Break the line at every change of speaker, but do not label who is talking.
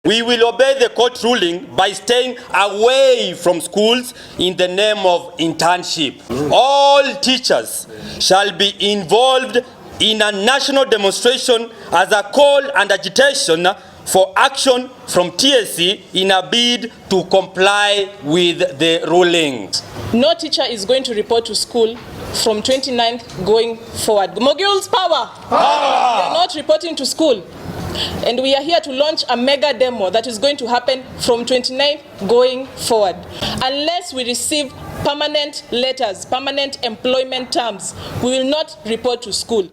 We will obey the court ruling by staying away from schools in the name of internship. All teachers shall be involved in a national demonstration as a call and agitation for action from TSC in a bid to comply with the ruling.
No teacher is going to report to school from 29th going forward. Moguls power! Power! We are not reporting to school. And we are here to launch a mega demo that is going to happen from 29th going forward. Unless we receive permanent letters, permanent employment terms, we will not report to school.